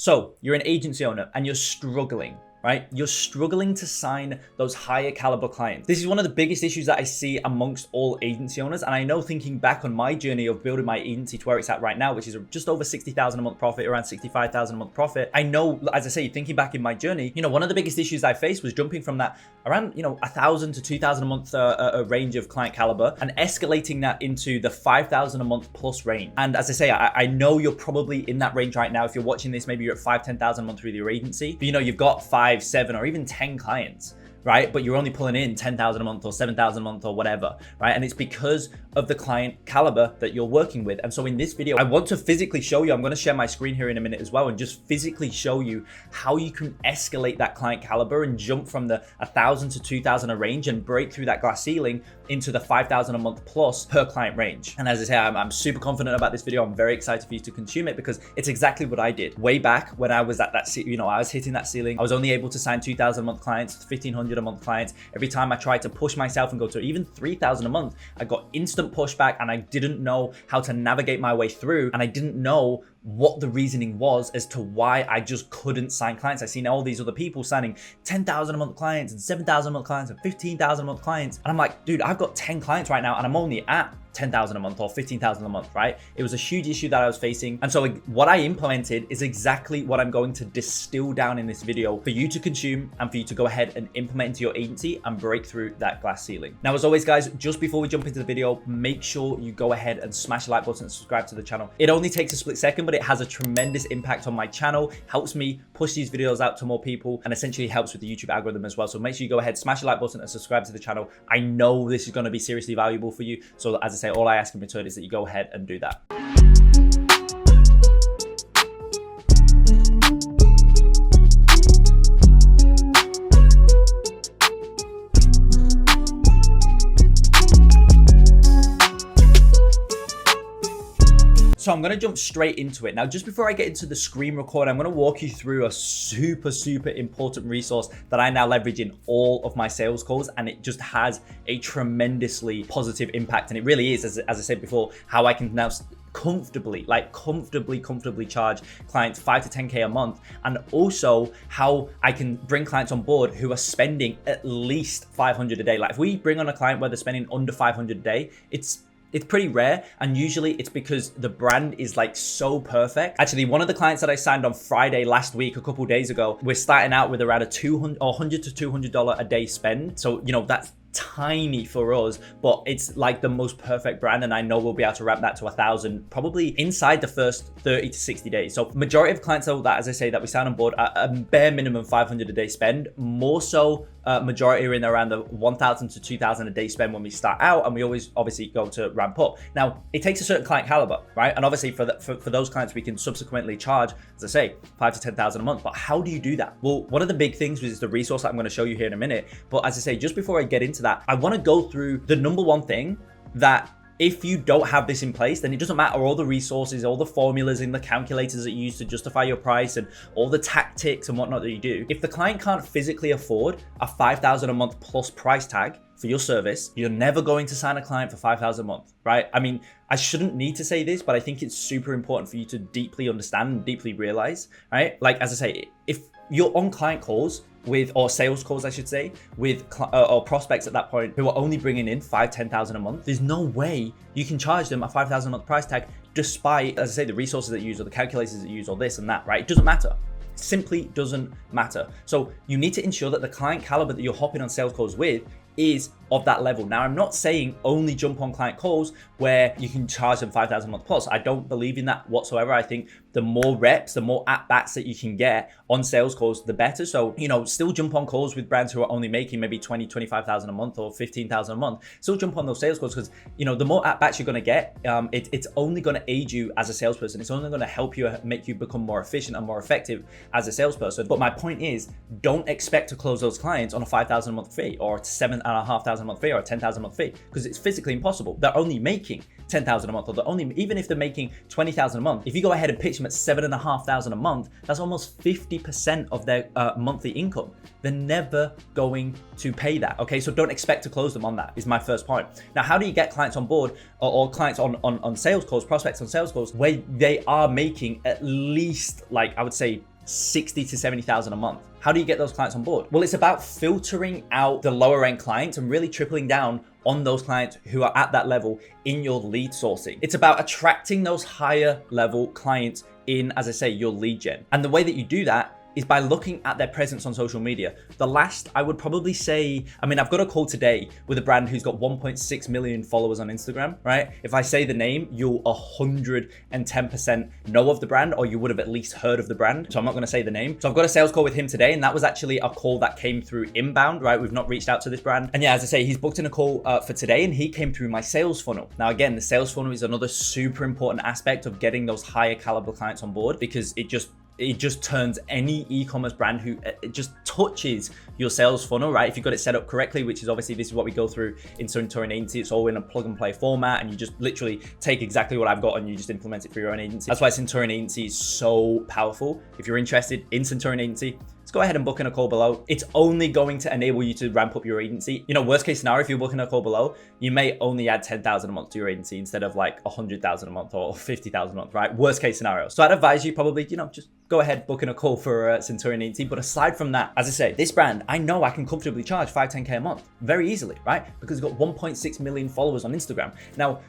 So you're an agency owner and you're struggling, right? You're struggling to sign those higher caliber clients. This is one of the biggest issues that I see amongst all agency owners. And I know, thinking back on my journey of building my agency to where it's at right now, which is just over 60,000 a month profit, around 65,000 a month profit. I know, as I say, thinking back in my journey, one of the biggest issues I faced was jumping from that around, 1,000 to 2,000 a month range of client caliber and escalating that into the 5,000 a month plus range. And as I say, I know you're probably in that range right now. If you're watching this, maybe you're at 5,000, 10,000 a month with your agency, but you've got 5, 7, or even 10 clients, right? But you're only pulling in 10,000 a month or 7,000 a month or whatever, right? And it's because of the client caliber that you're working with. And so in this video, I want to physically show you, I'm going to share my screen here in a minute as well, and just physically show you how you can escalate that client caliber and jump from the 1,000 to 2,000 a range and break through that glass ceiling into the 5,000 a month plus per client range. And as I say, I'm super confident about this video. I'm very excited for you to consume it because it's exactly what I did way back when I was at that, I was hitting that ceiling. I was only able to sign 2,000 a month clients, 1,500 a month clients. Every time I tried to push myself and go to even 3,000 a month, I got instant pushback and I didn't know how to navigate my way through. And I didn't know what the reasoning was as to why I just couldn't sign clients. I seen all these other people signing 10,000 a month clients and 7,000 a month clients and 15,000 a month clients. And I'm like, dude, I've got 10 clients right now and I'm only at 10,000 a month or 15,000 a month, right? It was a huge issue that I was facing. And so what I implemented is exactly what I'm going to distill down in this video for you to consume and for you to go ahead and implement into your agency and break through that glass ceiling. Now, as always, guys, just before we jump into the video, make sure you go ahead and smash the like button and subscribe to the channel. It only takes a split second, but it has a tremendous impact on my channel, helps me push these videos out to more people, and essentially helps with the YouTube algorithm as well. So make sure you go ahead, smash the like button and subscribe to the channel. I know this is going to be seriously valuable for you. So as I say, all I ask in return is that you go ahead and do that. So I'm going to jump straight into it. Now, just before I get into the screen record, I'm going to walk you through a super important resource that I now leverage in all of my sales calls. And it just has a tremendously positive impact. And it really is, as I said before, how I can now comfortably charge clients 5 to 10K a month. And also how I can bring clients on board who are spending at least 500 a day. Like if we bring on a client where they're spending under 500 a day, it's pretty rare, and usually it's because the brand is like so perfect. Actually, one of the clients that I signed on Friday last week, a couple days ago, we're starting out with around a $100 to $200 a day spend. So that's tiny for us, but it's like the most perfect brand, and I know we'll be able to ramp that to 1,000 probably inside the first 30 to 60 days. So majority of clients, though, that, as I say, that we sign on board, a bare minimum 500 a day spend. More so, majority are in around the 1,000 to 2,000 a day spend when we start out, and we always obviously go to ramp up. Now, it takes a certain client caliber, right? And obviously for those clients, we can subsequently charge, as I say, 5 to 10,000 a month. But how do you do that? Well, one of the big things is the resource that I'm going to show you here in a minute. But as I say, just before I get into that, I want to go through the number one thing that if you don't have this in place, then it doesn't matter all the resources, all the formulas and the calculators that you use to justify your price and all the tactics and whatnot that you do. If the client can't physically afford a 5,000 a month plus price tag for your service, you're never going to sign a client for 5,000 a month, right? I mean, I shouldn't need to say this, but I think it's super important for you to deeply understand and deeply realize, right? Like, as I say, if you're on client calls or sales calls, I should say, with or prospects at that point who are only bringing in 5,000, 10,000 a month, there's no way you can charge them a 5,000 a month price tag despite, as I say, the resources that you use or the calculators that you use or this and that, right? It doesn't matter. Simply doesn't matter. So you need to ensure that the client caliber that you're hopping on sales calls with is of that level. Now, I'm not saying only jump on client calls where you can charge them 5,000 a month plus. I don't believe in that whatsoever. I think the more reps, the more at-bats that you can get on sales calls, the better. So, still jump on calls with brands who are only making maybe 20, 25,000 a month or 15,000 a month. Still jump on those sales calls because, the more at-bats you're going to get, it's only going to aid you as a salesperson. It's only going to help you, make you become more efficient and more effective as a salesperson. But my point is, don't expect to close those clients on a 5,000 a month fee or 7,500 a month fee or a 10,000 a month fee because it's physically impossible. They're only making 10,000 a month, or even if they're making 20,000 a month, if you go ahead and pitch them at 7,500 a month, that's almost 50% of their monthly income. They're never going to pay that. Okay, so don't expect to close them on that is my first point. Now, how do you get clients on board or clients on sales calls, prospects on sales calls where they are making at least, like I would say, 60 to 70,000 a month. How do you get those clients on board? Well, it's about filtering out the lower end clients and really tripling down on those clients who are at that level in your lead sourcing. It's about attracting those higher level clients in, as I say, your lead gen. And the way that you do that is by looking at their presence on social media. The last, I would probably say, I mean, I've got a call today with a brand who's got 1.6 million followers on Instagram, right? If I say the name, you'll 110% know of the brand, or you would have at least heard of the brand. So I'm not gonna say the name. So I've got a sales call with him today, and that was actually a call that came through inbound, right? We've not reached out to this brand. And yeah, as I say, he's booked in a call for today, and he came through my sales funnel. Now, again, the sales funnel is another super important aspect of getting those higher caliber clients on board, because it just turns any e-commerce brand who it just touches your sales funnel, right? If you've got it set up correctly, which is obviously, this is what we go through in Centurion Agency. It's all in a plug and play format, and you just literally take exactly what I've got and you just implement it for your own agency. That's why Centurion Agency is so powerful. If you're interested in Centurion Agency, let's go ahead and book in a call below. It's only going to enable you to ramp up your agency. You know, worst case scenario, if you're booking a call below, you may only add 10,000 a month to your agency instead of like 100,000 a month or 50,000 a month, right? Worst case scenario. So I'd advise you probably, you know, just go ahead, book in a call for Centurion Agency. But aside from that, as I say, this brand, I know I can comfortably charge 5-10K a month very easily, right? Because it's got 1.6 million followers on Instagram. Now,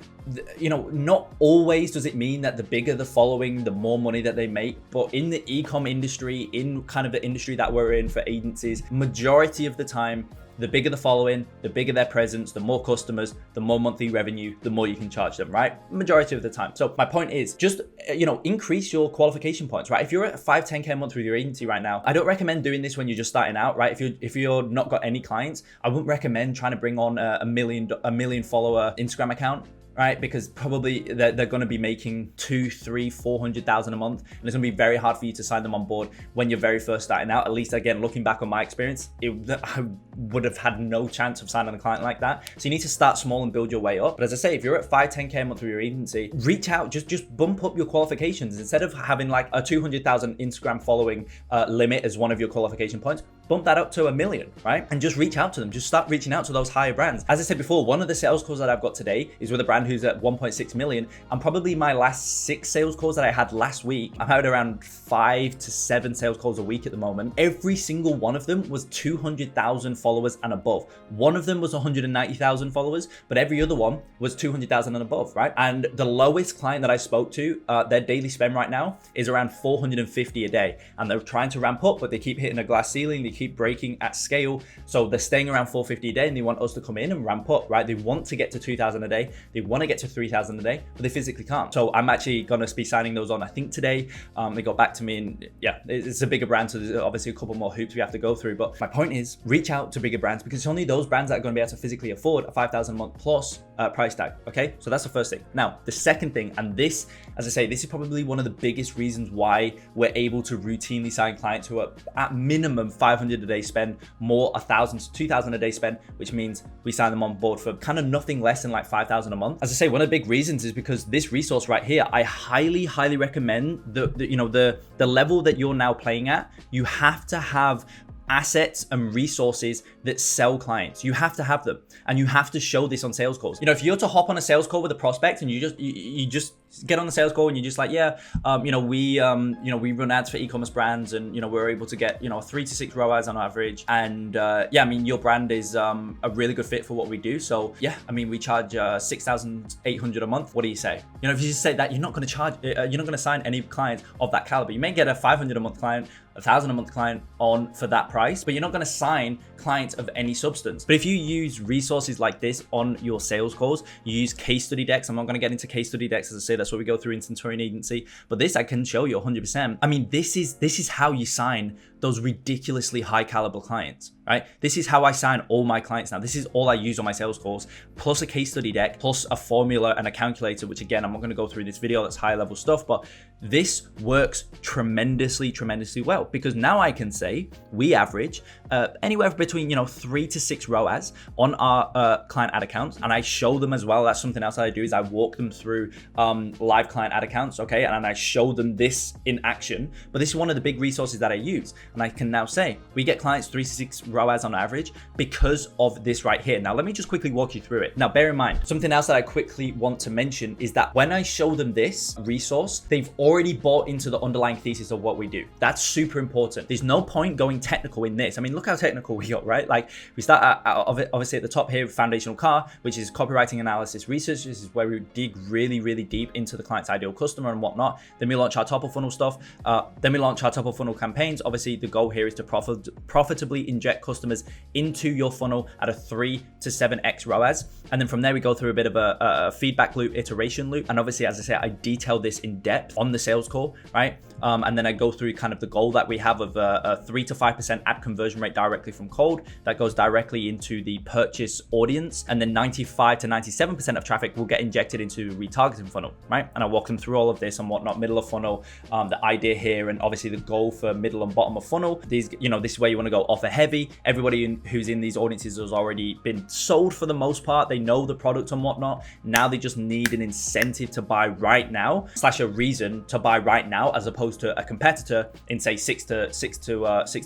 you know, not always does it mean that the bigger the following, the more money that they make. But in the e-com industry, in kind of the industry that we're in for agencies, majority of the time, the bigger the following, the bigger their presence, the more customers, the more monthly revenue, the more you can charge them, right? Majority of the time. So my point is just, you know, increase your qualification points, right? If you're at 5-10K a month with your agency right now, I don't recommend doing this when you're just starting out, right? If you're not got any clients, I wouldn't recommend trying to bring on a million follower Instagram account, right? Because probably they're going to be making 200, 300, 400,000 a month, and it's going to be very hard for you to sign them on board when you're very first starting out. At least, again, looking back on my experience, I would have had no chance of signing a client like that. So you need to start small and build your way up. But as I say, if you're at 5-10K a month with your agency, reach out, just bump up your qualifications. Instead of having like a 200,000 Instagram following limit as one of your qualification points, bump that up to 1 million, right? And just reach out to them. Just start reaching out to those higher brands. As I said before, one of the sales calls that I've got today is with a brand who's at 1.6 million. And probably my last 6 sales calls that I had last week, I've had around 5 to 7 sales calls a week at the moment. Every single one of them was 200,000 followers and above. One of them was 190,000 followers, but every other one was 200,000 and above, right? And the lowest client that I spoke to, their daily spend right now is around 450 a day. And they're trying to ramp up, but they keep hitting a glass ceiling. They keep breaking at scale. So they're staying around 450 a day, and they want us to come in and ramp up, right? They want to get to 2,000 a day. They want to get to 3,000 a day, but they physically can't. So I'm actually going to be signing those on, I think today. They got back to me, and yeah, it's a bigger brand. So there's obviously a couple more hoops we have to go through. But my point is, reach out to bigger brands, because it's only those brands that are going to be able to physically afford a 5,000 a month plus price tag. Okay. So that's the first thing. Now, the second thing, and this, as I say, this is probably one of the biggest reasons why we're able to routinely sign clients who are at minimum 500 a day spend, more 1,000 to 2,000 a day spend, which means we sign them on board for kind of nothing less than like 5,000 a month. As I say, one of the big reasons is because this resource right here, I highly recommend the level that you're now playing at. You have to have assets and resources that sell clients. You have to have them, and you have to show this on sales calls. You know, if you're to hop on a sales call with a prospect and you just get on the sales call and you're just like, yeah, we run ads for e-commerce brands, and we're able to get 3 to 6 ROAS on average, and yeah, I mean, your brand is a really good fit for what we do. So yeah, I mean, we charge 6,800 a month. What do you say? If you just say that, you're not going to sign any clients of that caliber. You may get a 500 a month client, 1,000 a month client on for that price, but you're not going to sign clients of any substance. But if you use resources like this on your sales calls, you use case study decks. I'm not going to get into case study decks, as I say, that's what we go through in Centurion Agency, but this I can show you 100%. I mean, this is how you sign those ridiculously high caliber clients, right? This is how I sign all my clients now. This is all I use on my sales calls, plus a case study deck, plus a formula and a calculator, which again, I'm not going to go through this video. That's high level stuff, but this works tremendously well, because now I can say we average anywhere between 3 to 6 ROAS on our client ad accounts, and I show them as well. That's something else that I do, is I walk them through live client ad accounts, okay, and I show them this in action. But this is one of the big resources that I use, and I can now say we get clients 3 to 6 ROAS on average because of this right here. Now let me just quickly walk you through it. Now bear in mind, something else that I quickly want to mention is that when I show them this resource, they've already bought into the underlying thesis of what we do. That's super important. There's no point going technical in this. I mean, look how technical we got, right? Like we start obviously at the top here, foundational car, which is copywriting, analysis, research. This is where we dig really, really deep into the client's ideal customer and whatnot. Then we launch our top of funnel stuff. Then we launch our top of funnel campaigns. Obviously, the goal here is to profitably inject customers into your funnel at a 3 to 7x ROAS. And then from there, we go through a bit of a feedback loop, iteration loop. And obviously, as I said, I detail this in depth on the sales call, right? And then I go through kind of the goal that we have of a 3 to 5% ad conversion rate directly from cold that goes directly into the purchase audience. And then 95 to 97% of traffic will get injected into retargeting funnel, right? And I walk them through all of this and whatnot, middle of funnel, the idea here, and obviously the goal for middle and bottom of funnel. These, this is where you want to go offer heavy. Everybody who's in these audiences has already been sold for the most part. They know the product and whatnot. Now they just need an incentive to buy right now, / a reason to buy right now, as opposed to a competitor in say 6 to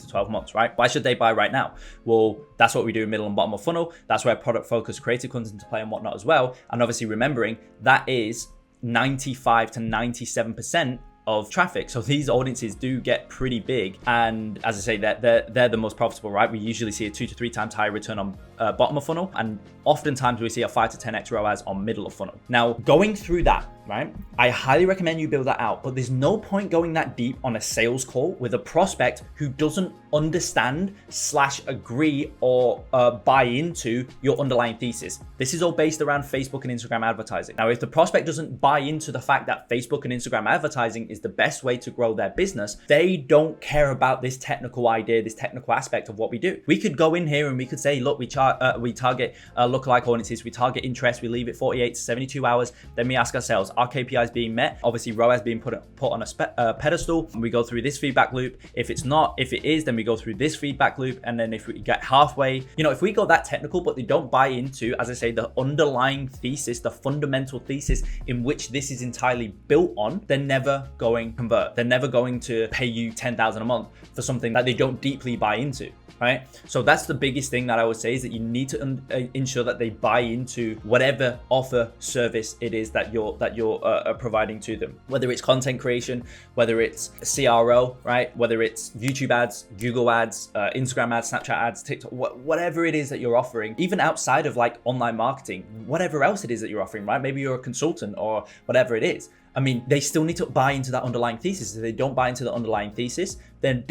12 months, right? Why should they buy right now? Well, that's what we do in middle and bottom of funnel. That's where product focused creative comes into play and whatnot as well. And obviously remembering that is 95 to 97% of traffic. So these audiences do get pretty big. And as I say, they're the most profitable, right? We usually see a 2 to 3 times higher return on bottom of funnel. And oftentimes we see a 5 to 10x ROAS on middle of funnel. Now, going through that, right? I highly recommend you build that out, but there's no point going that deep on a sales call with a prospect who doesn't understand / agree or buy into your underlying thesis. This is all based around Facebook and Instagram advertising. Now, if the prospect doesn't buy into the fact that Facebook and Instagram advertising is the best way to grow their business, they don't care about this technical idea, this technical aspect of what we do. We could go in here and we could say, look, we target lookalike audiences, we target interest, we leave it 48 to 72 hours. Then we ask ourselves, are KPIs being met? Obviously, ROAS being put on a pedestal. We go through this feedback loop. If it's not, if it is, then we go through this feedback loop. And then if we get halfway, if we go that technical, but they don't buy into, as I say, the underlying thesis, the fundamental thesis in which this is entirely built on, they're never going to convert. They're never going to pay you $10,000 a month for something that they don't deeply buy into. Right? So that's the biggest thing that I would say, is that you need to ensure that they buy into whatever offer, service it is that you're providing to them. Whether it's content creation, whether it's CRO, right? Whether it's YouTube ads, Google ads, Instagram ads, Snapchat ads, TikTok, whatever it is that you're offering, even outside of like online marketing, whatever else it is that you're offering, right? Maybe you're a consultant or whatever it is. I mean, they still need to buy into that underlying thesis. If they don't buy into the underlying thesis, then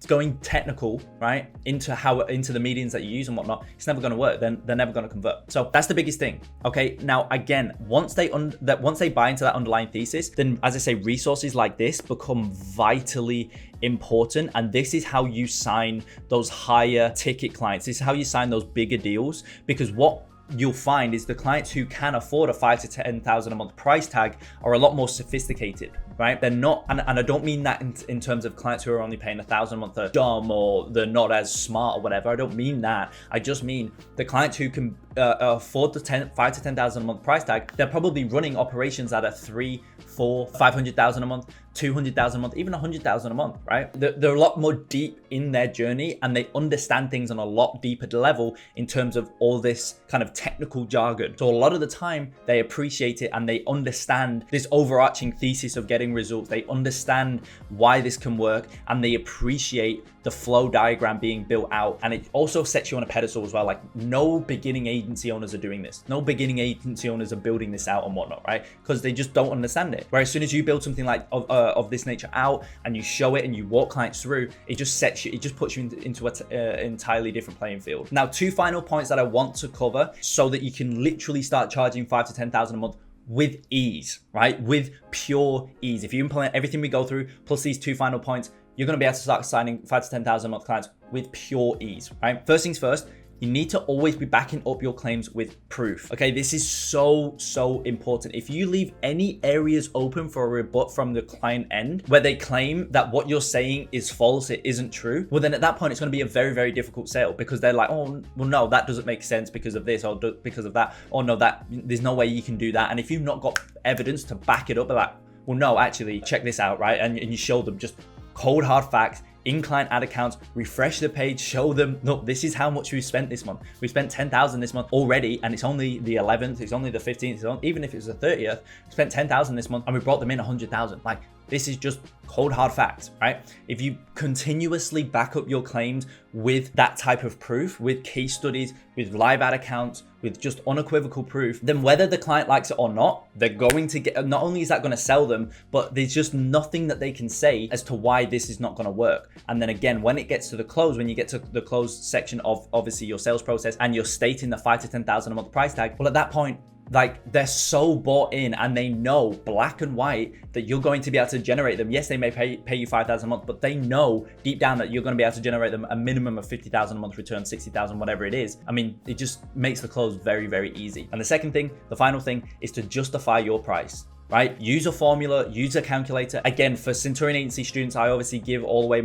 going technical, right, into the mediums that you use and whatnot, it's never going to work. Then they're never going to convert. So that's the biggest thing. Okay. Now, again, once they buy into that underlying thesis, then as I say, resources like this become vitally important. And this is how you sign those higher ticket clients. This is how you sign those bigger deals, because what you'll find is the clients who can afford a 5 to 10,000 a month price tag are a lot more sophisticated, right? They're not, and I don't mean that in terms of clients who are only paying 1,000 a month are dumb or they're not as smart or whatever. I don't mean that. I just mean the clients who can afford the 5 to 10,000 a month price tag. They're probably running operations at a 3, 4, 500,000 a month, 200,000 a month, even 100,000 a month, right? They're a lot more deep in their journey, and they understand things on a lot deeper level in terms of all this kind of technical jargon. So a lot of the time they appreciate it and they understand this overarching thesis of getting results. They understand why this can work, and they appreciate the flow diagram being built out. And it also sets you on a pedestal as well. Like, no beginning agency owners are doing this. No beginning agency owners are building this out and whatnot, right? Because they just don't understand it. Whereas as soon as you build something like of this nature out and you show it and you walk clients through, it just puts you into an entirely different playing field. Now, 2 final points that I want to cover so that you can literally start charging 5 to 10,000 a month with ease, right? With pure ease. If you implement everything we go through, plus these 2 final points, you're going to be able to start signing 5 to 10,000 a month clients with pure ease, right? First things first, you need to always be backing up your claims with proof. Okay, this is so important. If you leave any areas open for a rebut from the client end where they claim that what you're saying is false, it isn't true, well, then at that point, it's going to be a very difficult sale, because they're like, oh, well, no, that doesn't make sense because of this or because of that. Or no, that there's no way you can do that. And if you've not got evidence to back it up, they're like, well, no, actually, check this out, right? And you show them just cold hard facts in client ad accounts, refresh the page, show them, look, this is how much we spent this month. We spent 10,000 this month already, and it's only the 11th, it's only the 15th, even if it's the 30th, we spent 10,000 this month and we brought them in 100,000. Like, This is just cold hard fact, right? If you continuously back up your claims with that type of proof, with case studies, with live ad accounts, with just unequivocal proof, then whether the client likes it or not, they're going to get, not only is that going to sell them, but there's just nothing that they can say as to why this is not going to work. And then again, when it gets to the close, when you get to the close section of obviously your sales process and you're stating the 5 to 10,000 a month price tag, well, at that point, like, they're so bought in and they know black and white that you're going to be able to generate them. Yes, they may pay you 5,000 a month, but they know deep down that you're going to be able to generate them a minimum of 50,000 a month return, 60,000, whatever it is. I mean, it just makes the close very, very easy. And the second thing, the final thing, is to justify your price. Right? Use a formula, use a calculator. Again, for Centurion Agency students, I obviously give away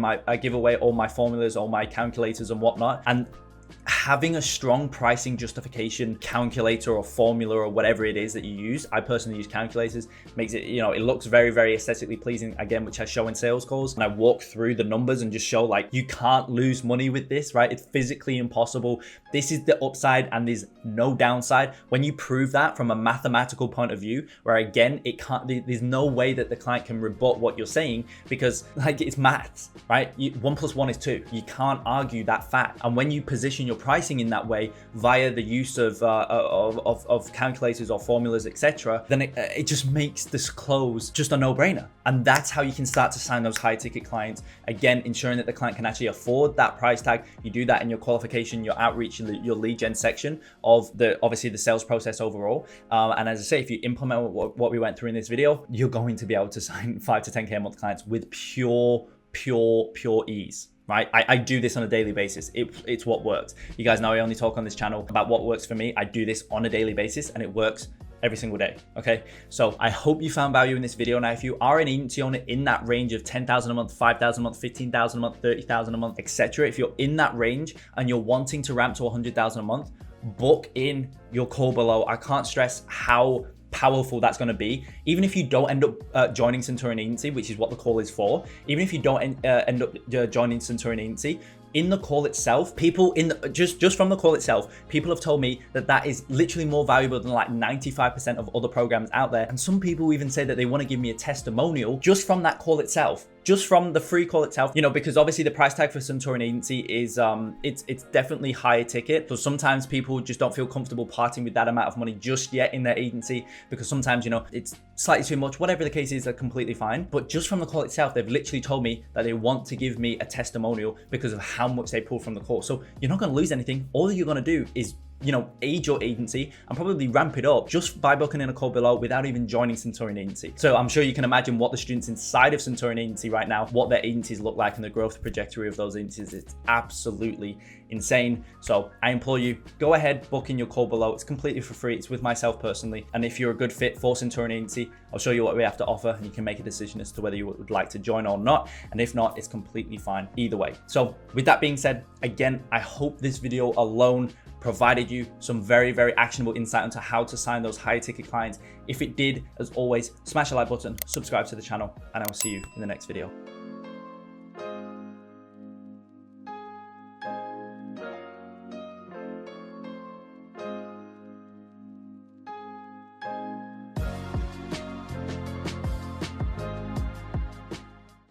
all my formulas, all my calculators and whatnot. And having a strong pricing justification calculator or formula or whatever it is that you use, I personally use calculators, makes it, you know, it looks very, very aesthetically pleasing, again, which I show in sales calls. And I walk through the numbers and just show, like, you can't lose money with this, right? It's physically impossible. This is the upside and there's no downside. When you prove that from a mathematical point of view, where again, there's no way that the client can rebut what you're saying, because like, it's maths, right? 1 + 1 is 2. You can't argue that fact. And when you position your pricing in that way via the use of calculators or formulas, etc., then it just makes this close just a no-brainer. And that's how you can start to sign those high ticket clients. Again, ensuring that the client can actually afford that price tag. You do that in your qualification, your outreach, your lead gen section of obviously the sales process overall. And as I say, if you implement what we went through in this video, you're going to be able to sign 5 to 10K a month clients with pure ease. Right? I do this on a daily basis. It's what works. You guys know I only talk on this channel about what works for me. I do this on a daily basis and it works every single day. Okay. So I hope you found value in this video. Now, if you are an agency owner in that range of 10,000 a month, 5,000 a month, 15,000 a month, 30,000 a month, etc., if you're in that range and you're wanting to ramp to 100,000 a month, book in your call below. I can't stress how powerful that's going to be. Even if you don't end up joining Centurion Agency, which is what the call is for, even if you don't end up joining Centurion Agency, in the call itself, people just from the call itself, people have told me that is literally more valuable than like 95% of other programs out there. And some people even say that they want to give me a testimonial just from that call itself, just from the free call itself, you know, because obviously the price tag for Centurion Agency is it's definitely higher ticket. So sometimes people just don't feel comfortable parting with that amount of money just yet in their agency, because sometimes, you know, it's slightly too much. Whatever the case is, they're completely fine. But just from the call itself, they've literally told me that they want to give me a testimonial because of how much they pull from the call. So you're not going to lose anything. All you're going to do is, you know, aid your agency and probably ramp it up just by booking in a call below without even joining Centurion Agency. So I'm sure you can imagine what the students inside of Centurion Agency right now, what their agencies look like and the growth trajectory of those agencies. It's absolutely insane. So I implore you, go ahead, book in your call below. It's completely for free. It's with myself personally. And if you're a good fit for Centurion Agency, I'll show you what we have to offer and you can make a decision as to whether you would like to join or not. And if not, it's completely fine either way. So with that being said, again, I hope this video alone provided you some very, very actionable insight into how to sign those high ticket clients. If it did, as always, smash the like button, subscribe to the channel, and I will see you in the next video.